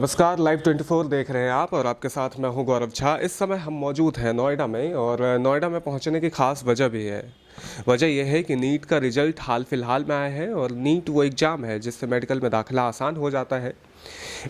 नमस्कार, लाइव 24 देख रहे हैं आप और आपके साथ मैं हूं गौरव झा। इस समय हम मौजूद हैं नोएडा में और नोएडा में पहुंचने की खास वजह भी है। वजह यह है कि नीट का रिजल्ट हाल फिलहाल में आया है और नीट वो एग्ज़ाम है जिससे मेडिकल में दाखिला आसान हो जाता है।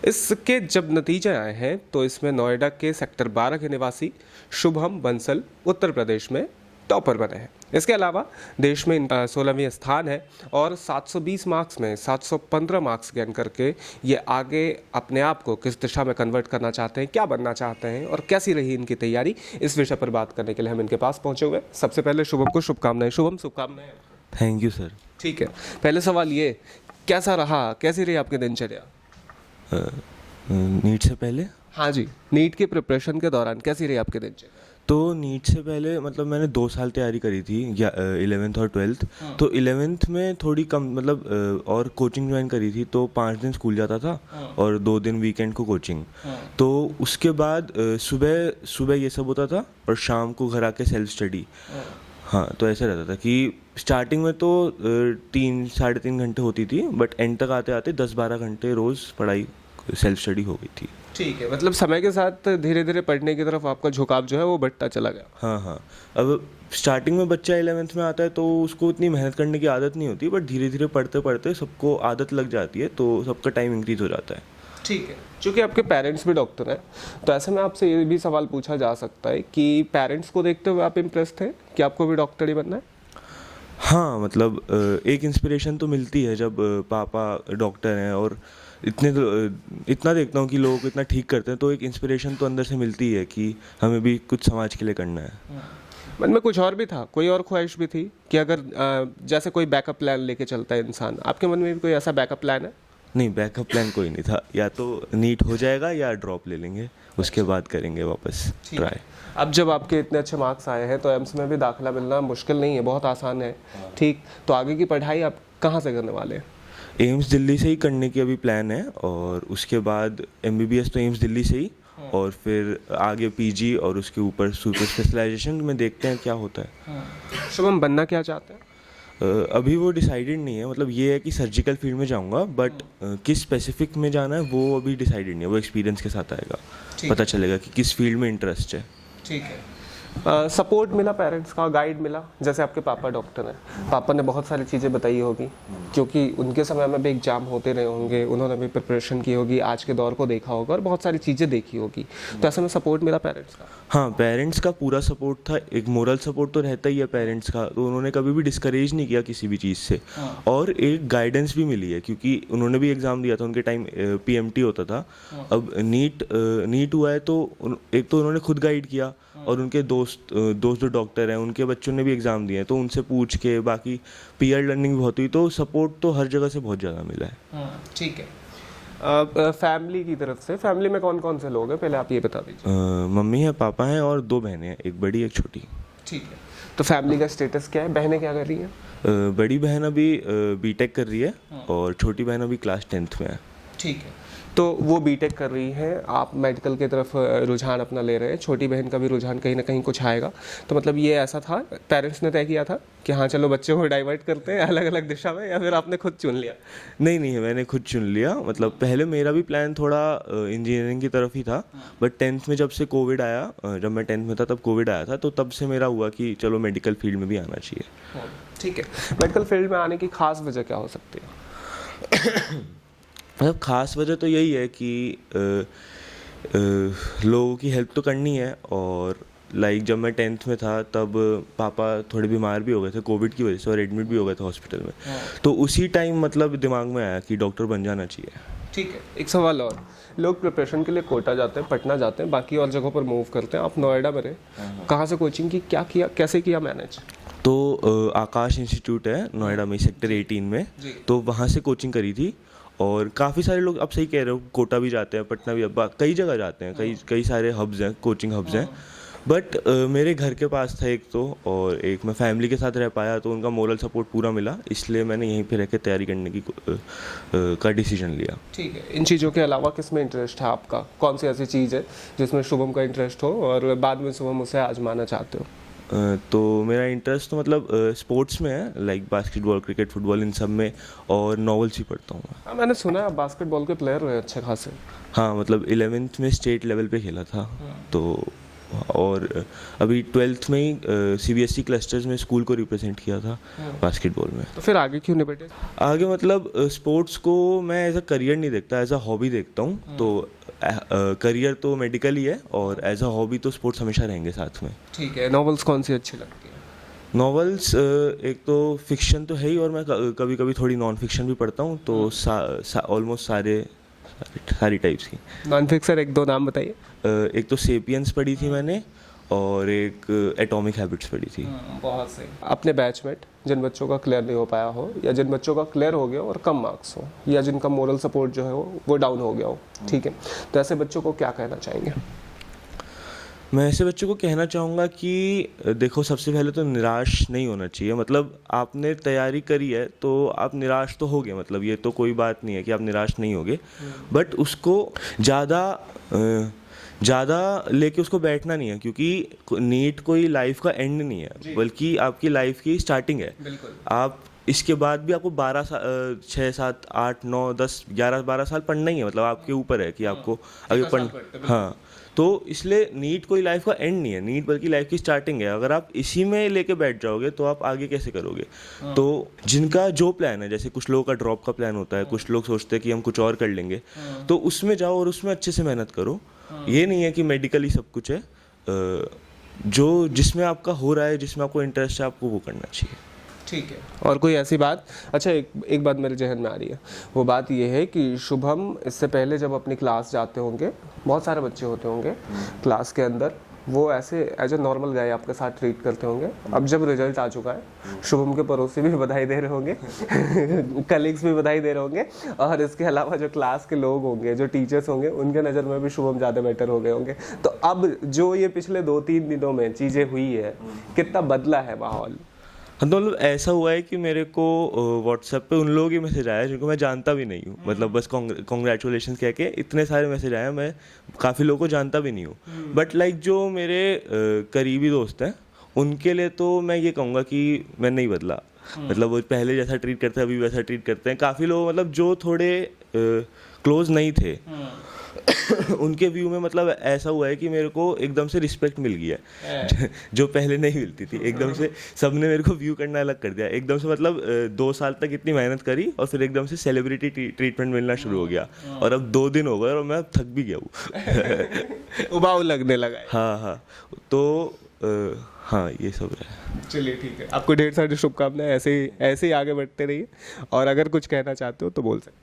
इसके जब नतीजे आए हैं तो इसमें नोएडा के सेक्टर 12 के निवासी शुभम बंसल उत्तर प्रदेश में टॉपर बने हैं। इसके अलावा देश में 16वीं स्थान है और 720 मार्क्स में 715 मार्क्स गेन करके ये आगे अपने आप को किस दिशा में कन्वर्ट करना चाहते हैं, क्या बनना चाहते हैं और कैसी रही इनकी तैयारी, इस विषय पर बात करने के लिए हम इनके पास पहुंचे हुए। सबसे पहले शुभम को शुभकामनाएं। शुभम, शुभकामनाएं। Thank you sir. ठीक है, पहले सवाल ये, कैसा रहा, कैसी रही आपकी दिनचर्या? नीट से पहले? हाँ जी, नीट की प्रिपरेशन के दौरान कैसी रही आपकी दिनचर्या? तो नीट से पहले मतलब मैंने 2 साल तैयारी करी थी या 11th और 12th। तो 11th में थोड़ी कम मतलब और कोचिंग ज्वाइन करी थी, तो 5 दिन स्कूल जाता था और 2 दिन वीकेंड को कोचिंग। तो उसके बाद सुबह सुबह ये सब होता था और शाम को घर आके सेल्फ स्टडी। हाँ, तो ऐसा रहता था कि स्टार्टिंग में तो 3-3.5 घंटे होती थी, बट एंड तक आते आते 10-12 घंटे रोज़ पढ़ाई सेल्फ स्टडी हो गई थी। ठीक है, मतलब समय के साथ धीरे धीरे पढ़ने की तरफ आपका झुकाव जो है वो बढ़ता चला गया। हाँ हाँ। अब स्टार्टिंग में बच्चा 11th में आता है तो उसको इतनी मेहनत करने की आदत नहीं होती, बट धीरे धीरे पढ़ते पढ़ते सबको आदत लग जाती है, तो सबका टाइम इंक्रीज हो जाता है। ठीक है, चूँकि आपके पेरेंट्स भी डॉक्टर हैं तो ऐसे में आपसे ये भी सवाल पूछा जा सकता है कि पेरेंट्स को देखते हुए आप इम्प्रेस थे कि आपको भी डॉक्टर ही बनना है? हाँ, मतलब एक इंस्पिरेशन तो मिलती है जब पापा डॉक्टर हैं और इतना देखता हूँ कि लोग इतना ठीक करते हैं, तो एक इंस्पिरेशन तो अंदर से मिलती है कि हमें भी कुछ समाज के लिए करना है। मन में कुछ और भी था, कोई और ख्वाहिश भी थी कि अगर जैसे कोई बैकअप प्लान लेके चलता है इंसान, आपके मन में भी कोई ऐसा बैकअप प्लान है? नहीं, बैकअप प्लान कोई नहीं था। या तो नीट हो जाएगा या ड्रॉप ले लेंगे, उसके बाद करेंगे वापस ट्राई। अब जब आपके इतने अच्छे मार्क्स आए हैं तो एम्स में भी दाखिला मिलना मुश्किल नहीं है, बहुत आसान है। ठीक, तो आगे की पढ़ाई आप कहाँ से करने वाले हैं? एम्स दिल्ली से ही करने की अभी प्लान है और उसके बाद MBBS तो एम्स दिल्ली से ही, और फिर आगे PG और उसके ऊपर सुपर स्पेशलाइजेशन में देखते हैं क्या होता है। शुभम, बनना क्या चाहते हैं? अभी वो डिसाइडेड नहीं है, मतलब ये है कि सर्जिकल फील्ड में जाऊंगा, बट किस स्पेसिफिक में जाना है वो अभी डिसाइडेड नहीं है, वो एक्सपीरियंस के साथ आएगा, पता चलेगा कि किस फील्ड में इंटरेस्ट है। ठीक है, सपोर्ट मिला पेरेंट्स का, गाइड मिला? जैसे आपके पापा डॉक्टर हैं, पापा ने बहुत सारी चीज़ें बताई होगी क्योंकि उनके समय में भी एग्जाम होते रहे होंगे, उन्होंने भी प्रिपरेशन की होगी, आज के दौर को देखा होगा और बहुत सारी चीज़ें देखी होगी, तो ऐसे में सपोर्ट मिला पेरेंट्स का? हाँ, पेरेंट्स का पूरा सपोर्ट था। एक मोरल सपोर्ट तो रहता ही है पेरेंट्स का, तो उन्होंने कभी भी डिस्करेज नहीं किया किसी भी चीज़ से। और एक गाइडेंस भी मिली है क्योंकि उन्होंने भी एग्ज़ाम दिया था, उनके टाइम PMT होता था। अब नीट हुआ है तो एक तो उन्होंने खुद गाइड किया और उनके दोस्त जो डॉक्टर हैं उनके बच्चों ने भी एग्ज़ाम दिए हैं, तो उनसे पूछ के बाकी पीयर लर्निंग भी बहुत हुई, तो सपोर्ट तो हर जगह से बहुत ज़्यादा मिला है। ठीक है, फैमिली की तरफ से, फैमिली में कौन कौन से लोग हैं पहले आप ये बता दीजिए। मम्मी है, पापा हैं और 2 बहनें हैं, एक बड़ी एक छोटी। ठीक है, तो फैमिली का स्टेटस क्या है? बहनें क्या कर रही हैं? बड़ी बहन अभी B.Tech कर रही है और छोटी बहन अभी क्लास 10th में है। ठीक है, तो वो B.Tech कर रही है, आप मेडिकल की तरफ रुझान अपना ले रहे हैं, छोटी बहन का भी रुझान कहीं ना कहीं कुछ आएगा, तो मतलब ये ऐसा था, पेरेंट्स ने तय किया था कि हाँ चलो बच्चे को डाइवर्ट करते हैं अलग अलग दिशा में, या फिर आपने खुद चुन लिया? नहीं, मैंने खुद चुन लिया। मतलब पहले मेरा भी प्लान थोड़ा इंजीनियरिंग की तरफ ही था, बट 10th में जब से कोविड आया, जब मैं 10th में था तब कोविड आया था, तो तब से मेरा हुआ कि चलो मेडिकल फील्ड में भी आना चाहिए। ठीक है, मेडिकल फील्ड में आने की खास वजह क्या हो सकती है? मतलब ख़ास वजह तो यही है कि लोगों की हेल्प तो करनी है, और लाइक जब मैं 10th में था तब पापा थोड़े बीमार भी हो गए थे कोविड की वजह से और एडमिट भी हो गए थे हॉस्पिटल में, तो उसी टाइम मतलब दिमाग में आया कि डॉक्टर बन जाना चाहिए। ठीक है, एक सवाल और, लोग प्रिपरेशन के लिए कोटा जाते हैं, पटना जाते हैं, बाकी और जगहों पर मूव करते हैं, आप नोएडा में रहे, कहाँ से कोचिंग की, क्या किया, कैसे किया मैनेज? तो आकाश इंस्टीट्यूट है नोएडा में सेक्टर 18 में, तो वहाँ से कोचिंग करी थी। और काफ़ी सारे लोग, अब सही कह रहे हो, कोटा भी जाते हैं, पटना भी, अब कई जगह जाते हैं, कई सारे हब्स हैं, कोचिंग हब्स हैं, बट मेरे घर के पास था एक तो, और एक मैं फैमिली के साथ रह पाया, तो उनका मोरल सपोर्ट पूरा मिला, इसलिए मैंने यहीं पे रह के तैयारी करने की का डिसीजन लिया। ठीक है, इन चीज़ों के अलावा किस में इंटरेस्ट है आपका? कौन सी ऐसी चीज़ है जिसमें शुभम का इंटरेस्ट हो और बाद में शुभम उसे आजमाना चाहते हो? तो मेरा इंटरेस्ट तो मतलब स्पोर्ट्स में है, लाइक बास्केटबॉल, क्रिकेट, फुटबॉल, इन सब में, और नॉवेल्स ही पढ़ता हूँ मैं। हाँ, मैंने सुना है आप बास्केटबॉल के प्लेयर हुए अच्छे खासे। हाँ, मतलब 11th में स्टेट लेवल पे खेला था। तो और अभी 12th में ही CBSE क्लस्टर्स में स्कूल को रिप्रेजेंट किया था बास्केटबॉल में। तो फिर आगे क्यों नहीं बैठे? आगे मतलब स्पोर्ट्स को मैं एज अ करियर नहीं देखता, एज अ हॉबी देखता हूँ। तो करियर तो मेडिकल ही है, और एज अ हॉबी तो स्पोर्ट्स हमेशा रहेंगे साथ में। ठीक है, नॉवेल्स कौन सी अच्छी लगती है? नॉवेल्स एक तो फिक्शन तो है ही, और मैं कभी कभी थोड़ी नॉन फिक्शन भी पढ़ता हूँ। तो ऑलमोस्ट सारी टाइप्स की। नॉन फिक्सर एक दो नाम बताइए। एक तो सेपियंस पढ़ी थी मैंने, और एक एटॉमिक हैबिट्स पढ़ी थी। बहुत सही। अपने बैचमेट जिन बच्चों का क्लियर नहीं हो पाया हो, या जिन बच्चों का क्लियर हो गया और कम मार्क्स हो, या जिनका मोरल सपोर्ट जो है वो डाउन हो गया हो, ठीक है, तो ऐसे बच्चों को क्या कहना चाहेंगे? मैं ऐसे बच्चों को कहना चाहूँगा कि देखो, सबसे पहले तो निराश नहीं होना चाहिए। मतलब आपने तैयारी करी है तो आप निराश तो होगे, मतलब ये तो कोई बात नहीं है कि आप निराश नहीं होगे। बट उसको ज़्यादा लेके उसको बैठना नहीं है, क्योंकि नीट कोई लाइफ का एंड नहीं है, बल्कि आपकी लाइफ की स्टार्टिंग है। आप इसके बाद भी आपको 6, 7, 8, 9, 10, 11, 12 साल पढ़ना ही है। मतलब आपके ऊपर है कि आपको आगे पढ़। हाँ, तो इसलिए नीट कोई लाइफ का एंड नहीं है, नीट बल्कि लाइफ की स्टार्टिंग है। अगर आप इसी में लेके बैठ जाओगे तो आप आगे कैसे करोगे? तो जिनका जो प्लान है, जैसे कुछ लोगों का ड्रॉप का प्लान होता है, कुछ लोग सोचते हैं कि हम कुछ और कर लेंगे, तो उसमें जाओ और उसमें अच्छे से मेहनत करो। ये नहीं है कि मेडिकल ही सब कुछ है। जो जिसमें आपका हो रहा है, जिसमें आपको इंटरेस्ट है, आपको वो करना चाहिए। ठीक है। और कोई ऐसी बात? अच्छा, एक बात मेरे जहन में आ रही है। वो बात ये है कि शुभम इससे पहले जब अपनी क्लास जाते होंगे, बहुत सारे बच्चे होते होंगे क्लास के अंदर, वो ऐसे एज ए नॉर्मल गाय आपके साथ ट्रीट करते होंगे। अब जब रिजल्ट आ चुका है, शुभम के पड़ोसी भी बधाई दे रहे होंगे, कलीग्स भी बधाई दे रहे होंगे, और इसके अलावा जो क्लास के लोग होंगे, जो टीचर्स होंगे, उनके नज़र में भी शुभम ज़्यादा बेटर हो गए होंगे। तो अब जो ये पिछले 2-3 दिनों में चीज़ें हुई है, कितना बदला है माहौल? हाँ, तो मतलब ऐसा हुआ है कि मेरे को व्हाट्सएप पे उन लोगों की मैसेज आया जिनको मैं जानता भी नहीं हूँ। मतलब बस कॉन्ग्रेचुलेशन कह के इतने सारे मैसेज आए, मैं काफ़ी लोगों को जानता भी नहीं हूँ। बट लाइक जो मेरे करीबी दोस्त हैं, उनके लिए तो मैं ये कहूँगा कि मैं नहीं बदला। मतलब वो पहले जैसा ट्रीट करते हैं अभी वैसा ट्रीट करते हैं। काफ़ी लोग, मतलब जो थोड़े क्लोज नहीं थे, उनके व्यू में मतलब ऐसा हुआ है कि मेरे को एकदम से रिस्पेक्ट मिल गई है, जो पहले नहीं मिलती थी। एकदम से सबने मेरे को व्यू करना अलग कर दिया एकदम से। मतलब 2 साल तक इतनी मेहनत करी और फिर एकदम से सेलिब्रिटी ट्रीटमेंट मिलना शुरू हो गया, और अब 2 दिन हो गए और मैं थक भी गया हूँ। उबाऊ लगने लगा है। हाँ, तो हाँ, ये सब है। चलिए, ठीक है। आपको ढेर सारी शुभकामनाएं, ऐसे ही आगे बढ़ते रहिए, और अगर कुछ कहना चाहते हो तो बोल सकते।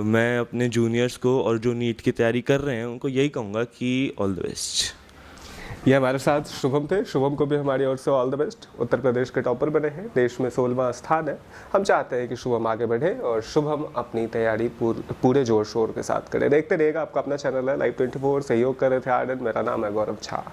मैं अपने जूनियर्स को और जो नीट की तैयारी कर रहे हैं उनको यही कहूँगा कि ऑल द बेस्ट। ये हमारे साथ शुभम थे। शुभम को भी हमारी ओर से all the best. Uttar Pradesh के टॉपर बने हैं, देश में 16वां स्थान है। हम चाहते हैं कि शुभम आगे बढ़े और शुभम अपनी तैयारी पूरे जोर शोर के साथ करे। देखते रहिएगा, आपका अपना चैनल है Live 24, सहयोग कर रहे थे आनंद। मेरा नाम है गौरव झा।